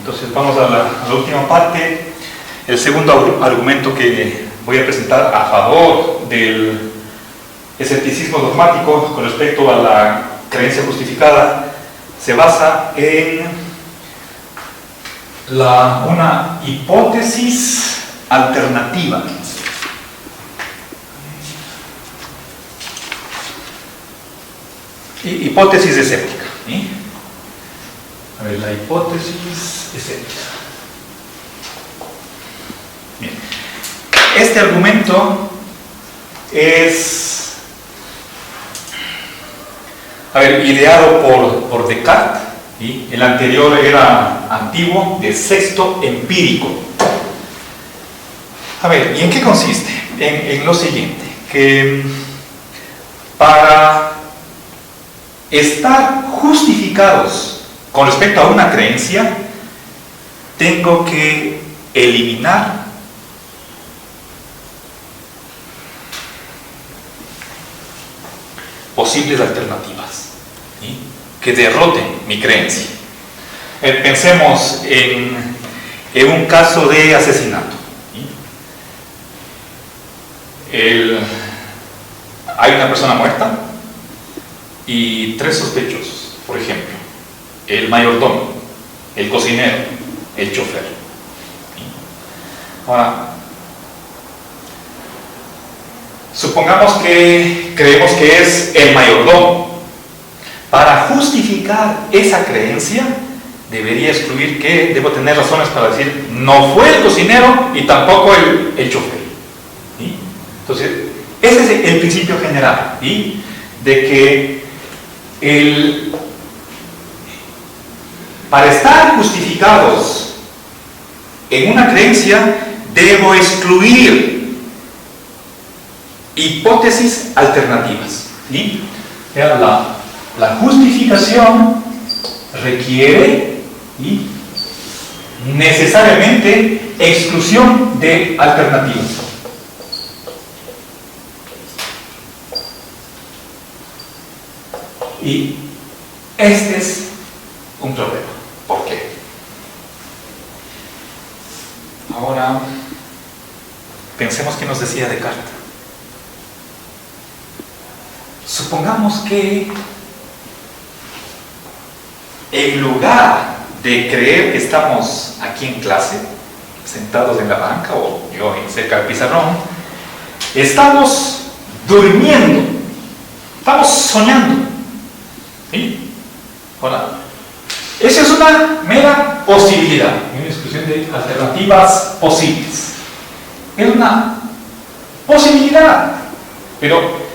Entonces vamos a la última parte. El segundo argumento que voy a presentar a favor del escepticismo dogmático con respecto a la creencia justificada se basa en una hipótesis alternativa. Hipótesis escéptica. ¿Sí? A ver, la hipótesis escéptica. Bien. Este argumento es, ideado por Descartes. ¿Sí? El anterior era antiguo, de sexto empírico. A ver, ¿y en qué consiste? En lo siguiente, que para estar justificados con respecto a una creencia, tengo que eliminar posibles alternativas, ¿sí? Que derroten mi creencia. Pensemos en un caso de asesinato. ¿Sí? Hay una persona muerta y 3 sospechosos, por ejemplo, el mayordomo, el cocinero, el chofer. ¿Sí? Ahora, supongamos que creemos que es el mayordomo. Para justificar esa creencia, debería excluir que debo tener razones para decir no fue el cocinero y tampoco el chofer. ¿Sí? Entonces, ese es el principio general, ¿sí? De que para estar justificados en una creencia, debo excluir hipótesis alternativas. ¿Sí? La justificación requiere, ¿sí?, necesariamente exclusión de alternativas. Y este es un problema. ¿Por qué? Ahora, pensemos que nos decía Descartes. Supongamos que en lugar de creer que estamos aquí en clase, sentados en la banca o yo cerca del pizarrón, estamos durmiendo, estamos soñando. ¿Sí? Ahora, esa es una mera posibilidad, una discusión de alternativas posibles. Es una posibilidad, pero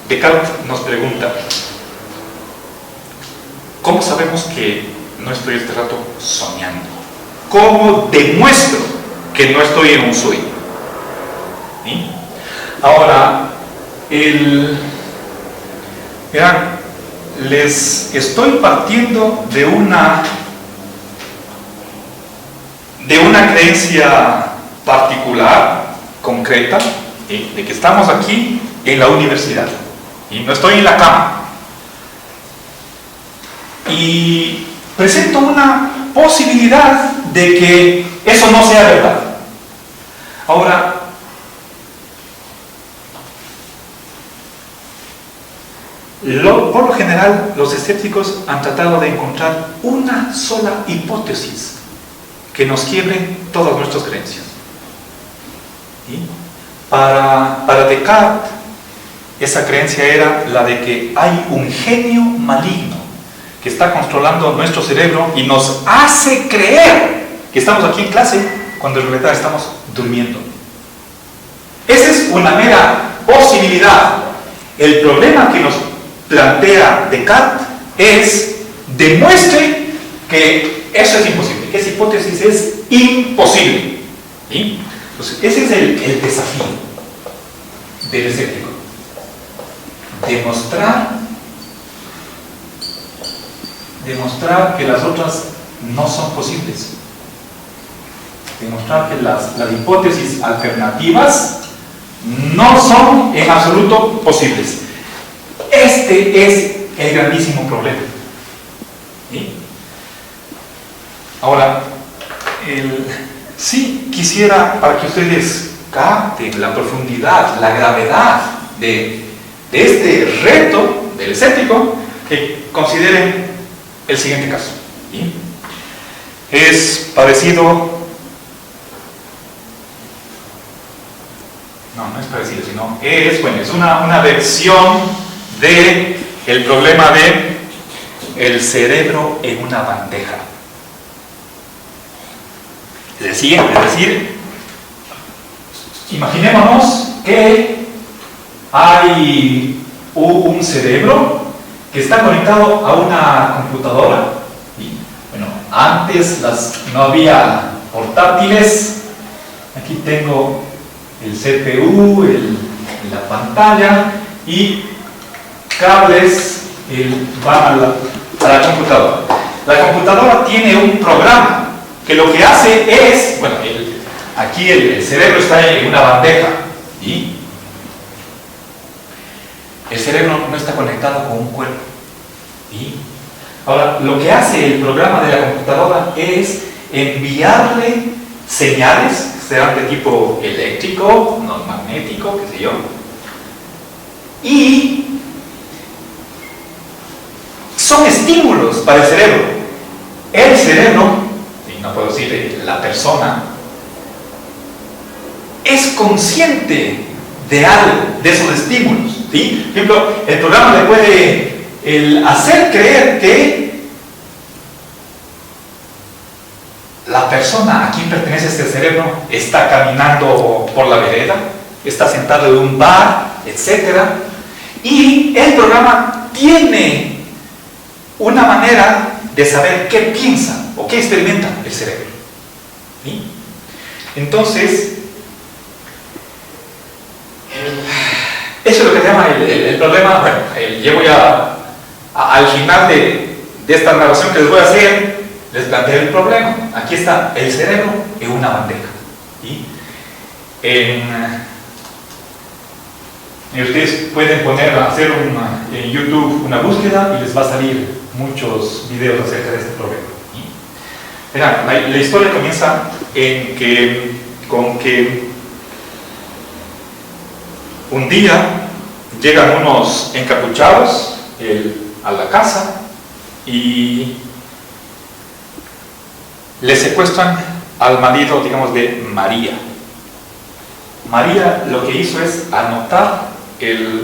Descartes nos pregunta: ¿cómo sabemos que no estoy este rato soñando? ¿Cómo demuestro que no estoy en un sueño? ¿Sí? Ahora, vean, les estoy partiendo de una creencia particular, concreta, ¿sí?, de que estamos aquí en la universidad y no estoy en la cama. Y presento una posibilidad de que eso no sea verdad. Ahora, por lo general, los escépticos han tratado de encontrar una sola hipótesis que nos quiebre todas nuestras creencias. ¿Sí? Para Descartes, esa creencia era la de que hay un genio maligno que está controlando nuestro cerebro y nos hace creer que estamos aquí en clase cuando en realidad estamos durmiendo. Esa es una mera posibilidad. El problema que nos plantea Descartes es: demuestre que eso es imposible, que esa hipótesis es imposible. ¿Sí? Entonces, ese es el desafío del escéptico. Demostrar que las otras no son posibles. Demostrar que las hipótesis alternativas no son en absoluto posibles. Este es el grandísimo problema. ¿Sí? Ahora, sí quisiera, para que ustedes capten la profundidad, la gravedad de este reto del escéptico, que consideren el siguiente caso. ¿Sí? Es parecido, no es parecido, sino es una versión del problema de el cerebro en una bandeja. Es decir, imaginémonos que hay un cerebro que está conectado a una computadora. Y, bueno, antes no había portátiles. Aquí tengo el CPU, la pantalla y cables van a la computadora. La computadora tiene un programa que lo que hace es, bueno, aquí el cerebro está en una bandeja y el cerebro no está conectado con un cuerpo. ¿Sí? Ahora, lo que hace el programa de la computadora es enviarle señales, serán de tipo eléctrico, no magnético, qué sé yo, y son estímulos para el cerebro. El cerebro, y no puedo decir la persona, es consciente de algo, de esos estímulos. ¿Sí? Por ejemplo, el programa le puede hacer creer que la persona a quien pertenece este cerebro está caminando por la vereda, está sentado en un bar, etc. Y el programa tiene una manera de saber qué piensa o qué experimenta el cerebro. ¿Sí? Entonces, eso es lo que se llama el problema. Bueno, llego ya al final de esta narración que les voy a hacer, les planteo el problema. Aquí está el cerebro en una bandeja. ¿Sí? Ustedes pueden hacer en YouTube una búsqueda y les va a salir muchos videos acerca de este problema. ¿Sí? Verán, la historia comienza con que un día llegan unos encapuchados a la casa y le secuestran al marido, digamos, de María. María lo que hizo es anotar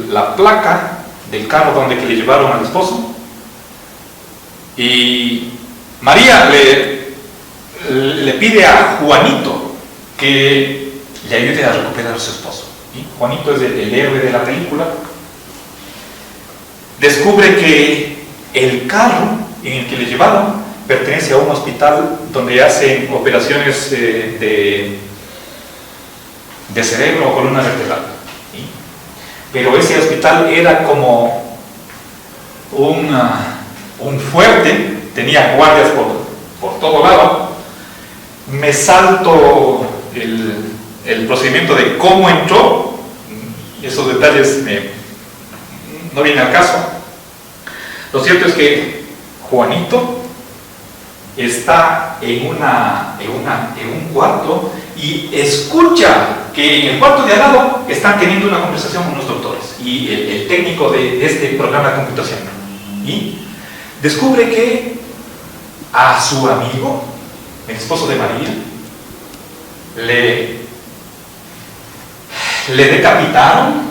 la placa del carro donde que le llevaron al esposo, y María le pide a Juanito que le ayude a recuperar a su esposo. ¿Sí? Juanito es el héroe de la película. Descubre que el carro en el que le llevaron pertenece a un hospital donde hacen operaciones de cerebro o columna vertebral. ¿Sí? Pero ese hospital era como un fuerte, tenía guardias por todo lado. Me salto el procedimiento de cómo entró, esos detalles no vienen al caso. Lo cierto es que Juanito está en un cuarto y escucha que en el cuarto de al lado están teniendo una conversación con unos doctores y el técnico de este programa de computación, y descubre que a su amigo, el esposo de María, le decapitaron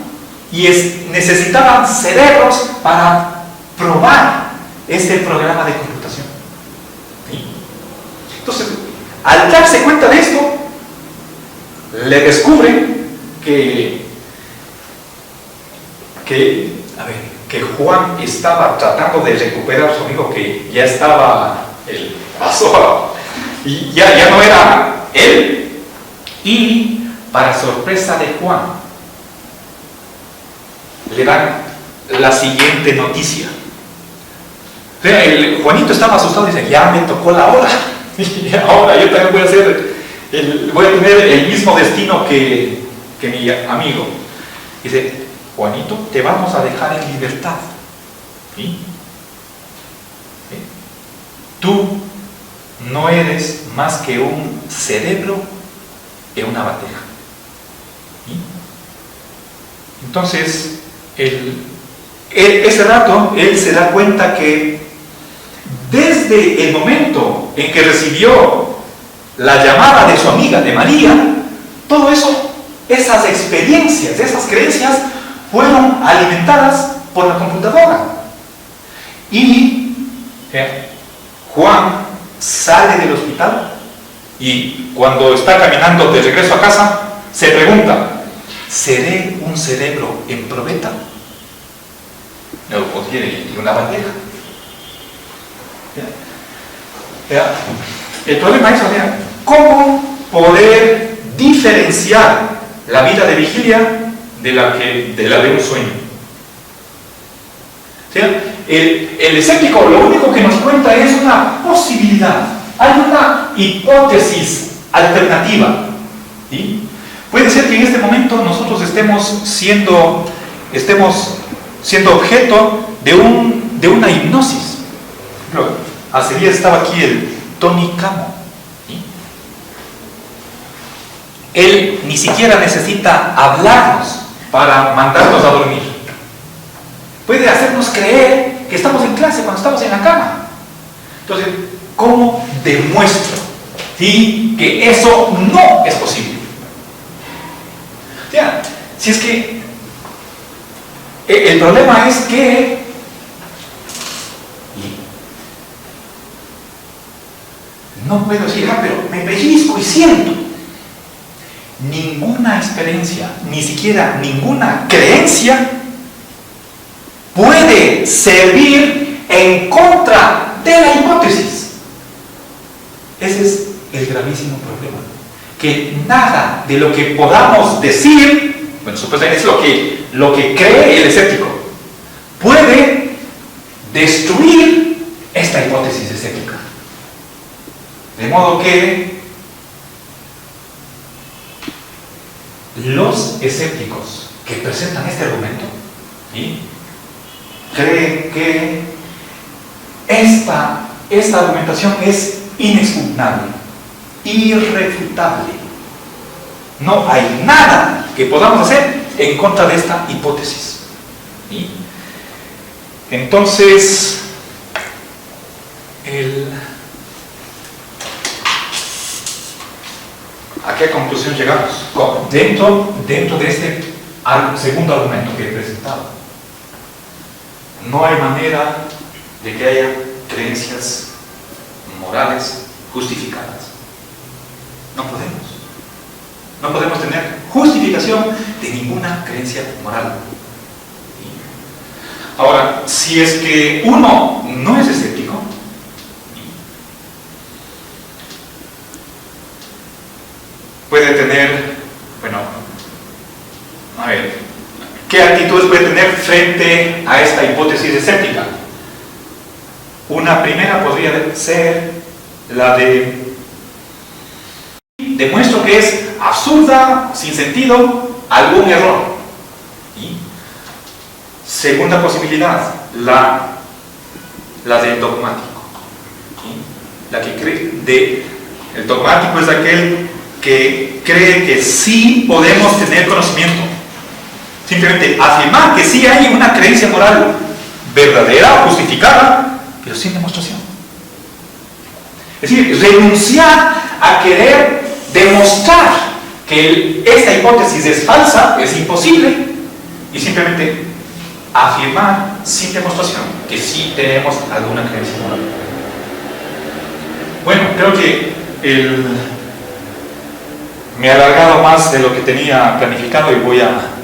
y necesitaban cerebros para probar este programa de computación. ¿Sí? Entonces, al darse cuenta de esto, le descubren que Juan estaba tratando de recuperar a su amigo, que ya estaba y ya no era él. Y para sorpresa de Juan, le dan la siguiente noticia. O sea, Juanito estaba asustado y dice: ya me tocó la hora, y ahora yo también voy a tener el mismo destino que mi amigo. Dice: Juanito, te vamos a dejar en libertad. ¿Sí? ¿Sí? Tú no eres más que un cerebro en una bandeja. ¿Sí? Entonces, ese rato, él se da cuenta que desde el momento en que recibió la llamada de su amiga, de María, todo eso, esas experiencias, esas creencias, fueron alimentadas por la computadora. Y Juan sale del hospital y cuando está caminando de regreso a casa, se pregunta: ¿seré un cerebro en probeta? ¿O tiene una bandeja? El problema es, ¿cómo poder diferenciar la vida de vigilia de la de un sueño? El escéptico lo único que nos cuenta es una posibilidad, hay una hipótesis alternativa. ¿Sí? Puede ser que en este momento nosotros estemos siendo objeto de una hipnosis. Hace días estaba aquí el Tony Camo. ¿Sí? Él ni siquiera necesita hablarnos para mandarnos a dormir. Puede hacernos creer que estamos en clase cuando estamos en la cama. Entonces, ¿cómo demuestro, ¿sí?, que eso no es posible? Ya, si es que el problema es que no puedo decir, pero me pellizco y siento. Ninguna experiencia, ni siquiera ninguna creencia puede servir en contra de la hipótesis. Ese es el gravísimo problema. Que nada de lo que podamos decir, bueno, supuestamente es lo que cree el escéptico, puede destruir esta hipótesis escéptica. De modo que los escépticos que presentan este argumento, ¿sí?, creen que esta argumentación es inexpugnable, irrefutable. No hay nada que podamos hacer en contra de esta hipótesis. ¿Sí? Entonces, ¿a qué conclusión llegamos? Dentro de este segundo argumento que he presentado, no hay manera de que haya creencias morales justificadas. No podemos. No podemos tener justificación de ninguna creencia moral. Ahora, si es que uno no es escéptico, puede tener, ¿qué actitudes puede tener frente a esta hipótesis escéptica? Una primera podría ser la de: demuestro que es absurda, sin sentido, algún error. ¿Sí? Segunda posibilidad, la del dogmático. ¿Sí? La que cree el dogmático es aquel que cree que sí podemos tener conocimiento. Simplemente afirmar que sí hay una creencia moral verdadera o justificada, pero sin demostración. Es decir, renunciar a querer demostrar que esta hipótesis es falsa, es imposible, y simplemente afirmar sin demostración que sí tenemos alguna creencia moral. Bueno, creo que me he alargado más de lo que tenía planificado y voy a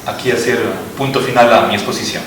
aquí hacer punto final a mi exposición.